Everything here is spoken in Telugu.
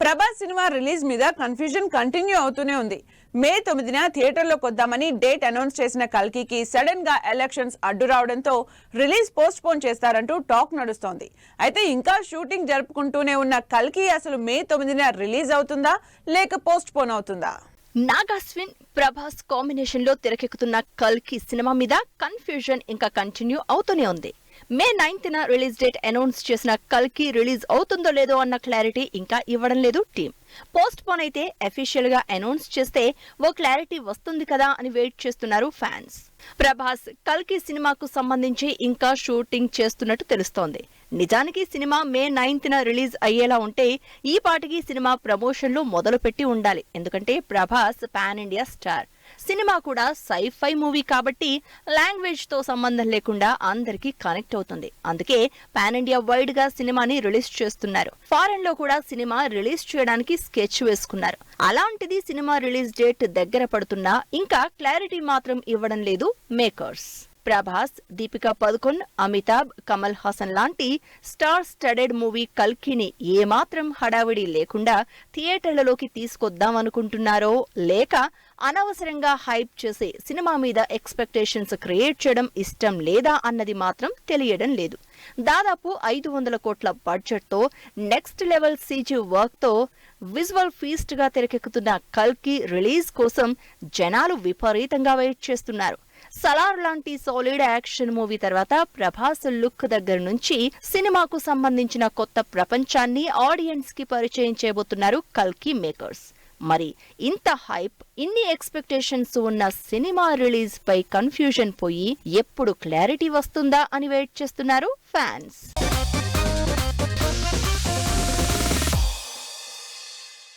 ప్రభాస్ సినిమా రిలీజ్ మీద కన్ఫ్యూజన్ కంటిన్యూ అవుతూనే ఉంది. మే 9న థియేటర్లోకి వద్దామని డేట్ అనౌన్స్ చేసిన కల్కికి సడన్ గా ఎలక్షన్స్ అడ్డు రావడంతో రిలీజ్ పోస్ట్ పోన్ చేస్తారంటూ టాక్ నడుస్తోంది. అయితే ఇంకా షూటింగ్ జరుపుకుంటూనే ఉన్న కల్కి అసలు మే 9న రిలీజ్ అవుతుందా లేక పోస్ట్ పోన్ అవుతుందా? నాగాస్విన్ ప్రభాస్ కాంబినేషన్ లో తెరకెక్కుతున్న కల్కి సినిమా మీద కన్ఫ్యూజన్ ఇంకా కంటిన్యూ అవుతూనే ఉంది. మే 9న రిలీజ్ డేట్ అనౌన్స్ చేసిన కల్కి రిలీజ్ అవుతుందో లేదో అన్న క్లారిటీ ఇంకా ఇవ్వడం లేదు టీం. పోస్ట్ పోన్ అయితే అఫీషియల్ గా అనౌన్స్ చేస్తే ఓ క్లారిటీ వస్తుంది కదా అని వెయిట్ చేస్తున్నారు ఫ్యాన్స్. ప్రభాస్ కల్కి సినిమాకు సంబంధించి ఇంకా షూటింగ్ చేస్తున్నట్టు తెలుస్తోంది. నిజానికి సినిమా మే 9న రిలీజ్ అయ్యేలా ఉంటే ఈ పాటికి సినిమా ప్రమోషన్లు మొదలు పెట్టి ఉండాలి. ఎందుకంటే Prabhas pan India star. Cinema కూడా సైఫై మూవీ కాబట్టి లాంగ్వేజ్ తో సంబంధం లేకుండా అందరికీ కనెక్ట్ అవుతుంది. అందుకే పాన్ ఇండియా వైడ్ గా సినిమాని రిలీజ్ చేస్తున్నారు. ఫారెన్ లో కూడా సినిమా రిలీజ్ చేయడానికి స్కెచ్ వేసుకున్నారు. అలాంటిది సినిమా రిలీజ్ డేట్ దగ్గర పడుతున్నా ఇంకా క్లారిటీ మాత్రం ఇవ్వడం లేదు మేకర్స్. ప్రభాస్, దీపికా పదుకొన్, అమితాబ్, కమల్ హాసన్ లాంటి స్టార్ స్టడెడ్ మూవీ కల్కిని ఏమాత్రం హడావిడి లేకుండా థియేటర్లలోకి తీసుకొద్దామనుకుంటున్నారో లేక అనవసరంగా హైప్ చేసి సినిమా మీద ఎక్స్పెక్టేషన్స్ క్రియేట్ చేయడం ఇష్టం లేదా అన్నది మాత్రం తెలియడం లేదు. దాదాపు 500 కోట్ల బడ్జెట్ తో నెక్స్ట్ లెవెల్ సీజీ వర్క్ తో విజువల్ ఫీస్ట్ గా తెరకెక్కుతున్న కల్కి రిలీజ్ కోసం జనాలు విపరీతంగా వెయిట్ చేస్తున్నారు. సలార్ లాంటి సాలిడ్ యాక్షన్ మూవీ తర్వాత ప్రభాస్ లుక్ దగ్గర నుంచి సినిమాకు సంబంధించిన కొత్త ప్రపంచాన్ని ఆడియన్స్ కి పరిచయం చేయబోతున్నారు కల్కి మేకర్స్. మరి ఇంత హైప్, ఇన్ని ఎక్స్పెక్టేషన్స్ ఉన్న సినిమా రిలీజ్ పై కన్ఫ్యూజన్ పోయి ఎప్పుడు క్లారిటీ వస్తుందా అని వెయిట్ చేస్తున్నారు ఫ్యాన్స్.